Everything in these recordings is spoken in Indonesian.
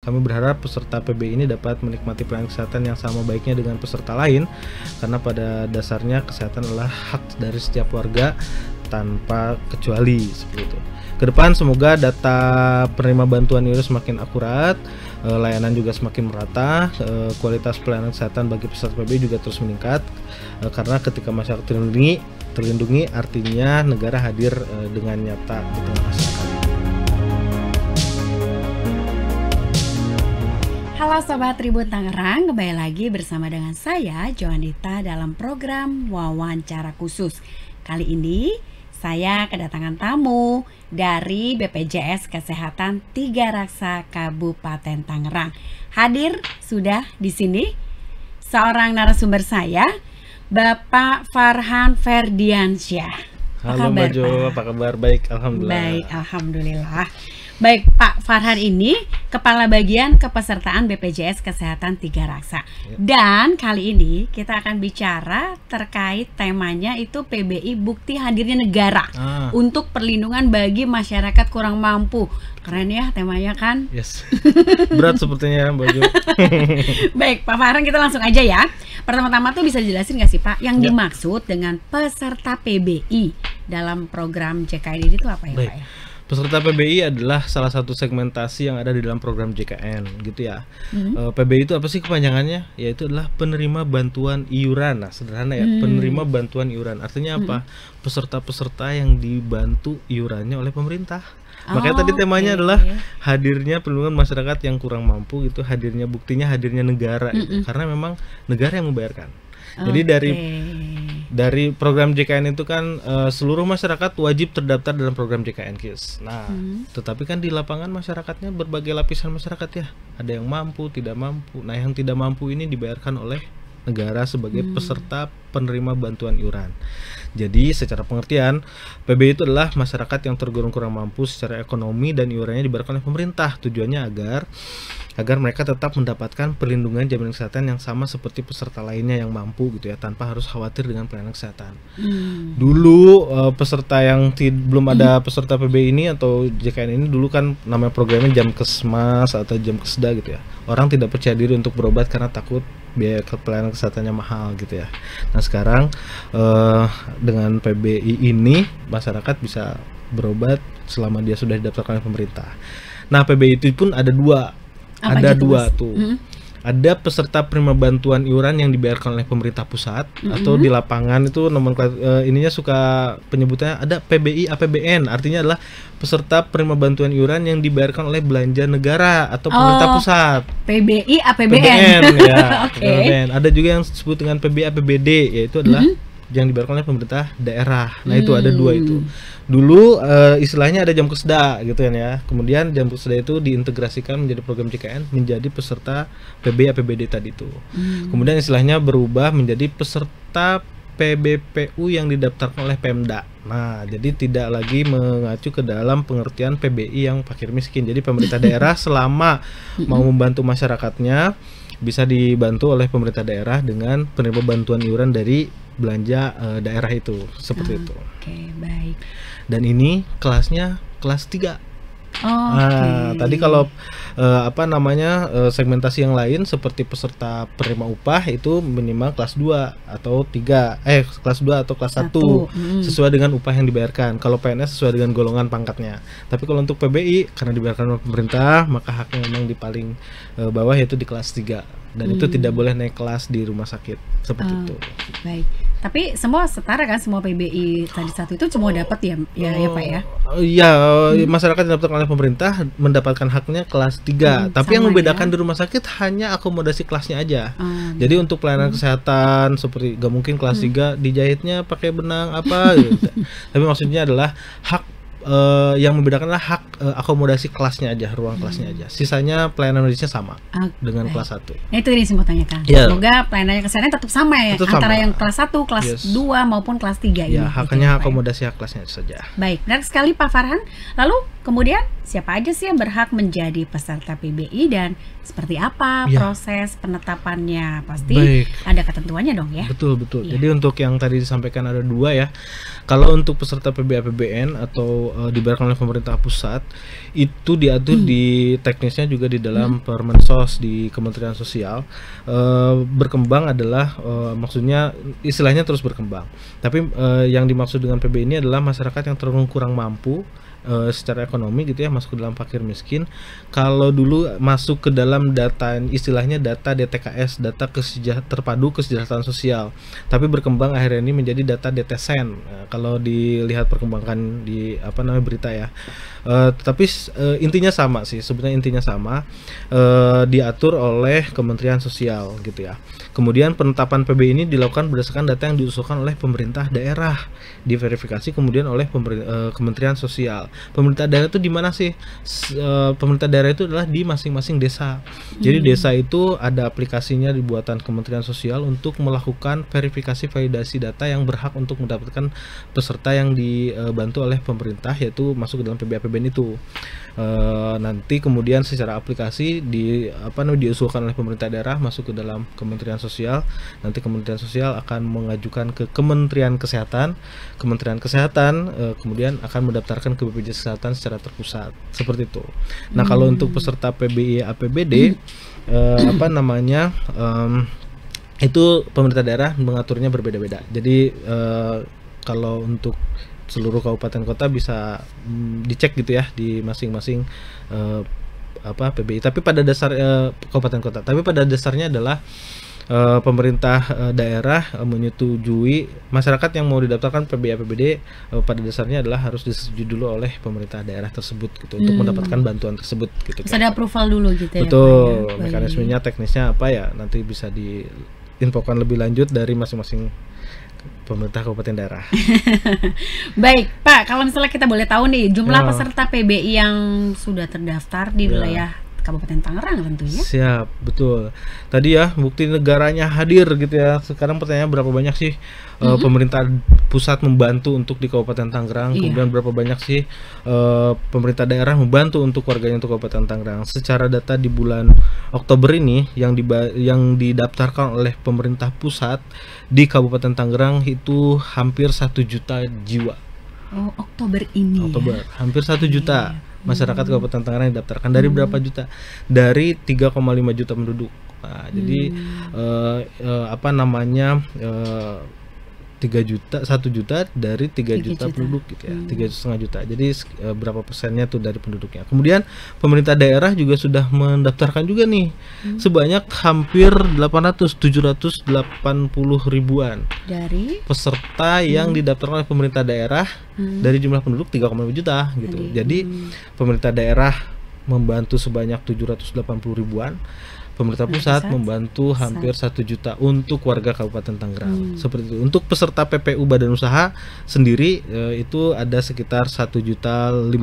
Kami berharap peserta PBI ini dapat menikmati pelayanan kesehatan yang sama baiknya dengan peserta lain, karena pada dasarnya kesehatan adalah hak dari setiap warga tanpa kecuali, seperti itu. Kedepan semoga data penerima bantuan iuran semakin akurat, layanan juga semakin merata, kualitas pelayanan kesehatan bagi peserta PBI juga terus meningkat, karena ketika masyarakat terlindungi artinya negara hadir dengan nyata di tengah masyarakat. Halo Sobat Tribun Tangerang, kembali lagi bersama dengan saya Joandita dalam program Wawancara Khusus. Kali ini saya kedatangan tamu dari BPJS Kesehatan Tiga Raksa Kabupaten Tangerang. Hadir sudah di sini seorang narasumber saya, Bapak Farhan Ferdiansyah. Halo Mbak Jo, apa kabar? Baik, alhamdulillah. Baik, alhamdulillah. Baik, Pak Farhan ini Kepala Bagian Kepesertaan BPJS Kesehatan Tiga Raksa. Dan kali ini kita akan bicara terkait temanya itu PBI Bukti Hadirnya Negara untuk perlindungan bagi masyarakat kurang mampu. Keren ya temanya kan? Yes. Berat sepertinya Mbak Jo. Baik, Pak Farhan, kita langsung aja ya. Pertama-tama tuh bisa dijelasin nggak sih Pak yang dimaksud dengan peserta PBI dalam program JKN ini tuh apa ya? Baik. Pak ya? Peserta PBI adalah salah satu segmentasi yang ada di dalam program JKN, gitu ya. PBI itu apa sih kepanjangannya? Yaitu adalah penerima bantuan iuran. Nah, sederhana ya, penerima bantuan iuran. Artinya apa? Peserta-peserta yang dibantu iurannya oleh pemerintah. Makanya tadi temanya adalah hadirnya perlindungan masyarakat yang kurang mampu, gitu. Hadirnya buktinya hadirnya negara, gitu. Karena memang negara yang membayarkan. Jadi dari program JKN itu kan seluruh masyarakat wajib terdaftar dalam program JKN KIS. Nah, tetapi kan di lapangan masyarakatnya berbagai lapisan masyarakat ya. Ada yang mampu, tidak mampu. Nah, yang tidak mampu ini dibayarkan oleh negara sebagai peserta penerima bantuan iuran. Jadi secara pengertian PBI itu adalah masyarakat yang tergolong kurang mampu secara ekonomi dan iurannya dibayarkan oleh pemerintah. Tujuannya agar mereka tetap mendapatkan perlindungan jaminan kesehatan yang sama seperti peserta lainnya yang mampu, gitu ya, tanpa harus khawatir dengan pelayanan kesehatan. Dulu peserta yang belum ada peserta PBI ini atau JKN ini, dulu kan namanya programnya Jamkesmas atau Jamkesda, gitu ya. Orang tidak percaya diri untuk berobat karena takut biaya pelayanan kesehatannya mahal, gitu ya. Nah, sekarang dengan PBI ini masyarakat bisa berobat selama dia sudah didaftarkan oleh pemerintah. Nah, PBI itu pun ada dua. Ada dua tuh. Ada peserta penerima bantuan iuran yang dibayarkan oleh pemerintah pusat, atau di lapangan itu ininya suka penyebutannya ada PBI APBN, artinya adalah peserta penerima bantuan iuran yang dibayarkan oleh belanja negara atau pemerintah pusat. PBI APBN. PBN ya. PBN. Ada juga yang disebut dengan PBI APBD, yaitu adalah yang dibayarkan oleh pemerintah daerah. Nah, itu ada dua itu. Dulu istilahnya ada Jamkesda, gitu kan ya. Kemudian Jamkesda itu diintegrasikan menjadi program JKN menjadi peserta PBI APBD tadi itu. Kemudian istilahnya berubah menjadi peserta PBPU yang didaftarkan oleh Pemda. Nah, jadi tidak lagi mengacu ke dalam pengertian PBI yang fakir miskin. Jadi pemerintah daerah selama mau membantu masyarakatnya bisa dibantu oleh pemerintah daerah dengan penerima bantuan iuran dari belanja daerah itu, seperti itu. Oke, baik. Dan ini kelasnya kelas 3. Tadi kalau segmentasi yang lain seperti peserta penerima upah itu minimal kelas 2 atau 3, kelas 2 atau kelas 1 sesuai dengan upah yang dibayarkan. Kalau PNS sesuai dengan golongan pangkatnya. Tapi kalau untuk PBI karena dibayarkan oleh pemerintah, maka haknya memang di paling bawah, yaitu di kelas 3. Dan itu tidak boleh naik kelas di rumah sakit, seperti itu. Baik. Tapi semua setara kan, semua PBI tadi satu itu semua dapat ya Pak ya? Iya, masyarakat yang didaftarkan oleh pemerintah mendapatkan haknya kelas 3. Tapi yang membedakan di rumah sakit hanya akomodasi kelasnya aja. Jadi untuk pelayanan kesehatan seperti gak mungkin kelas 3 dijahitnya pakai benang apa gitu. Tapi maksudnya adalah hak yang membedakan adalah hak akomodasi kelasnya aja, ruang kelasnya aja. Sisanya pelayanan medisnya sama dengan kelas 1. Nah, itu ini saya mau tanyakan. Semoga pelayanan kesehatan tetap sama ya, antara yang kelas 1, kelas 2 maupun kelas 3 ini. Ya, haknya akomodasi hak kelasnya saja. Baik, benar sekali Pak Farhan. Lalu kemudian siapa aja sih yang berhak menjadi peserta PBI dan seperti apa proses penetapannya? Pasti ada ketentuannya dong ya. Betul. Jadi untuk yang tadi disampaikan ada 2 ya. Kalau untuk peserta PBI APBN atau dibayarkan oleh pemerintah pusat, itu diatur di teknisnya juga di dalam Permensos di Kementerian Sosial. Berkembang adalah maksudnya istilahnya terus berkembang. Tapi yang dimaksud dengan PBI ini adalah masyarakat yang tergolong kurang mampu secara ekonomi gitu ya, masuk ke dalam fakir miskin. Kalau dulu masuk ke dalam data, istilahnya data DTKS, data terpadu kesejahteraan sosial, tapi berkembang akhirnya ini menjadi data DTSEN. Kalau dilihat perkembangan di berita ya, tetapi intinya sama sih, sebenarnya intinya sama, diatur oleh Kementerian Sosial gitu ya. Kemudian penetapan PBI ini dilakukan berdasarkan data yang diusulkan oleh pemerintah daerah, diverifikasi kemudian oleh Kementerian Sosial. Pemerintah daerah itu di mana sih? Pemerintah daerah itu adalah di masing-masing desa. Jadi desa itu ada aplikasinya dibuatan Kementerian Sosial untuk melakukan verifikasi validasi data yang berhak untuk mendapatkan peserta yang dibantu oleh pemerintah, yaitu masuk ke dalam PBI APBN itu. Nanti kemudian secara aplikasi diusulkan oleh pemerintah daerah masuk ke dalam Kementerian Sosial. Nanti Kementerian Sosial akan mengajukan ke Kementerian Kesehatan. Kementerian Kesehatan kemudian akan mendaftarkan ke BPJS Kesehatan secara terpusat, seperti itu. Nah, kalau untuk peserta PBI APBD itu pemerintah daerah mengaturnya berbeda-beda. Jadi kalau untuk seluruh kabupaten kota bisa dicek gitu ya di masing-masing PBI. Tapi pada dasar kabupaten kota. Tapi pada dasarnya adalah pemerintah daerah menyetujui masyarakat yang mau didaftarkan PBI APBD pada dasarnya adalah harus disetujui dulu oleh pemerintah daerah tersebut gitu untuk mendapatkan bantuan tersebut gitu. Bisa ada approval dulu gitu ya. Betul. Mekanismenya, teknisnya apa ya nanti bisa diinfokan lebih lanjut dari masing-masing pemerintah kabupaten daerah. Baik, Pak, kalau misalnya kita boleh tahu nih jumlah peserta PBI yang sudah terdaftar di wilayah Kabupaten Tangerang tentunya. Siap, betul. Tadi ya bukti negaranya hadir gitu ya. Sekarang pertanyaannya berapa banyak sih pemerintah pusat membantu untuk di Kabupaten Tangerang, kemudian berapa banyak sih pemerintah daerah membantu untuk warganya untuk Kabupaten Tangerang. Secara data di bulan Oktober ini yang didaftarkan oleh pemerintah pusat di Kabupaten Tangerang itu hampir 1 juta jiwa. Oh, Oktober ini. Oktober, hampir 1 juta. Masyarakat Kabupaten Tangerang didaftarkan dari berapa juta? Dari 3,5 juta penduduk. Nah, jadi 1 juta dari 3 juta penduduk gitu ya, 3,5 juta. Jadi berapa persennya tuh dari penduduknya. Kemudian pemerintah daerah juga sudah mendaftarkan juga nih sebanyak hampir 780 ribuan dari peserta yang didaftarkan oleh pemerintah daerah dari jumlah penduduk 3,5 juta gitu. Jadi pemerintah daerah membantu sebanyak 780 ribuan. Pemerintah pusat membantu hampir 1 juta untuk warga Kabupaten Tangerang. Seperti itu. Untuk peserta PPU badan usaha sendiri itu ada sekitar 1.056.000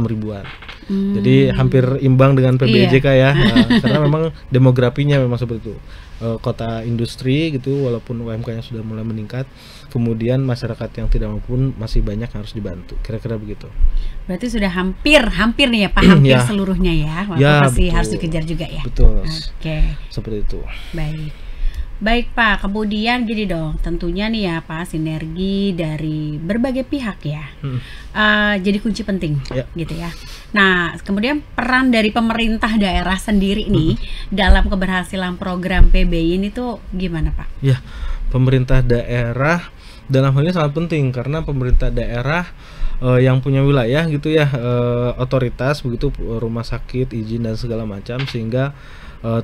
ribuan. Jadi hampir imbang dengan PBJK ya. Karena memang demografinya memang seperti itu. Kota industri gitu, walaupun UMK-nya sudah mulai meningkat, kemudian masyarakat yang tidak mampu masih banyak yang harus dibantu. Kira-kira begitu. Berarti sudah hampir nih ya Pak, hampir seluruhnya ya. Walaupun masih harus dikejar juga ya. Betul. Oke. Seperti itu. Baik Pak, kemudian gini dong, tentunya nih ya Pak, sinergi dari berbagai pihak ya, jadi kunci penting gitu ya. Nah, kemudian peran dari pemerintah daerah sendiri nih dalam keberhasilan program PBI ini tuh gimana Pak? Ya, pemerintah daerah dalam hal ini sangat penting karena pemerintah daerah yang punya wilayah gitu ya, otoritas begitu, rumah sakit, izin dan segala macam, sehingga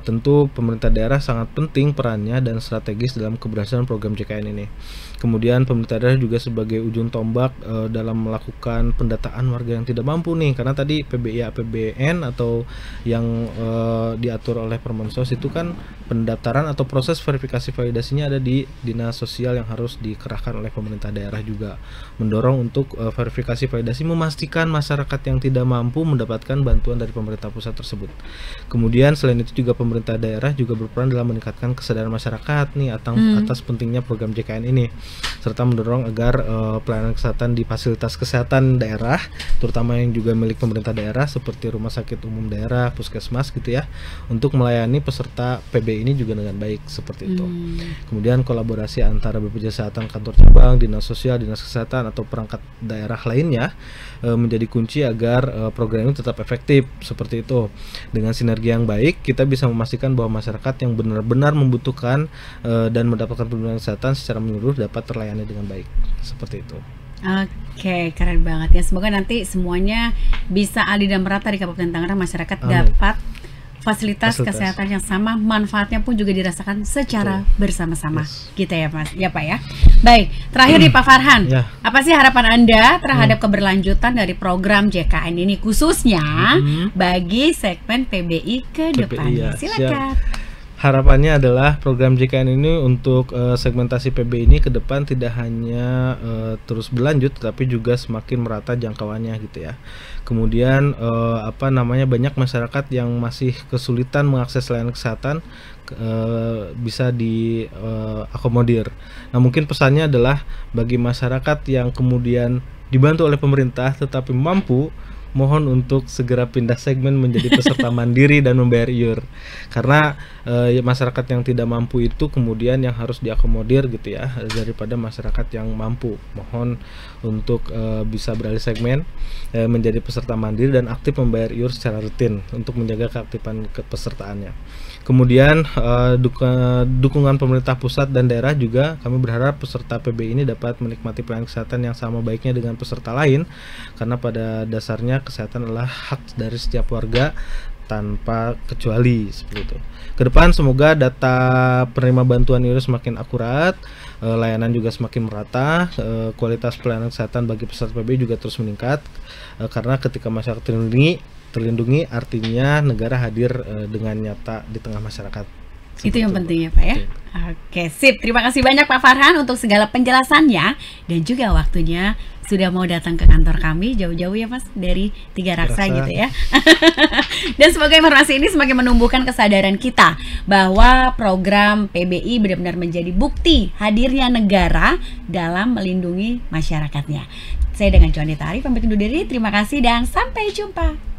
tentu pemerintah daerah sangat penting perannya dan strategis dalam keberhasilan program JKN ini. Kemudian pemerintah daerah juga sebagai ujung tombak dalam melakukan pendataan warga yang tidak mampu nih, karena tadi PBI APBN atau yang diatur oleh Permensos itu kan pendaftaran atau proses verifikasi validasinya ada di Dinas Sosial yang harus dikerahkan oleh pemerintah daerah juga, mendorong untuk verifikasi verifikasi validasi memastikan masyarakat yang tidak mampu mendapatkan bantuan dari pemerintah pusat tersebut. Kemudian selain itu juga pemerintah daerah juga berperan dalam meningkatkan kesadaran masyarakat nih atas pentingnya program JKN ini, serta mendorong agar pelayanan kesehatan di fasilitas kesehatan daerah, terutama yang juga milik pemerintah daerah seperti rumah sakit umum daerah, puskesmas gitu ya, untuk melayani peserta PB ini juga dengan baik seperti itu. Kemudian kolaborasi antara BPJS Kesehatan, kantor cabang, dinas sosial, dinas kesehatan atau perangkat daerah lainnya menjadi kunci agar program ini tetap efektif seperti itu. Dengan sinergi yang baik, kita bisa memastikan bahwa masyarakat yang benar-benar membutuhkan dan mendapatkan perlindungan kesehatan secara menyeluruh dapat terlayani dengan baik seperti itu. Oke, keren banget ya. Semoga nanti semuanya bisa adil dan merata di Kabupaten Tangerang, masyarakat dapat fasilitas kesehatan yang sama, manfaatnya pun juga dirasakan secara bersama-sama. Gitu ya Mas, ya Pak ya. Baik, terakhir nih Pak Farhan, apa sih harapan Anda terhadap keberlanjutan dari program JKN ini khususnya bagi segmen PBI ke depannya? Silakan. Harapannya adalah program JKN ini untuk segmentasi PB ini ke depan tidak hanya terus berlanjut, tapi juga semakin merata jangkauannya gitu ya. Kemudian banyak masyarakat yang masih kesulitan mengakses layanan kesehatan bisa diakomodir. Nah, mungkin pesannya adalah bagi masyarakat yang kemudian dibantu oleh pemerintah tetapi mampu, mohon untuk segera pindah segmen menjadi peserta mandiri dan membayar iur, karena masyarakat yang tidak mampu itu kemudian yang harus diakomodir gitu ya, daripada masyarakat yang mampu. Mohon untuk bisa beralih segmen menjadi peserta mandiri dan aktif membayar iur secara rutin untuk menjaga keaktifan kepesertaannya. Kemudian dukungan pemerintah pusat dan daerah juga, kami berharap peserta PB ini dapat menikmati pelayanan kesehatan yang sama baiknya dengan peserta lain, karena pada dasarnya kesehatan adalah hak dari setiap warga tanpa kecuali seperti itu. Kedepan semoga data penerima bantuan iur semakin akurat, layanan juga semakin merata, kualitas pelayanan kesehatan bagi peserta PB juga terus meningkat, karena ketika masyarakat terlindungi artinya negara hadir dengan nyata di tengah masyarakat. Itu yang penting ya Pak ya. Oke, sip. Terima kasih banyak Pak Farhan untuk segala penjelasannya dan juga waktunya sudah mau datang ke kantor kami jauh-jauh ya Mas, dari Tiga Raksa gitu ya. Dan semoga informasi ini semakin menumbuhkan kesadaran kita bahwa program PBI benar-benar menjadi bukti hadirnya negara dalam melindungi masyarakatnya. Saya dengan Joanita Arif pamit undur diri. Terima kasih dan sampai jumpa.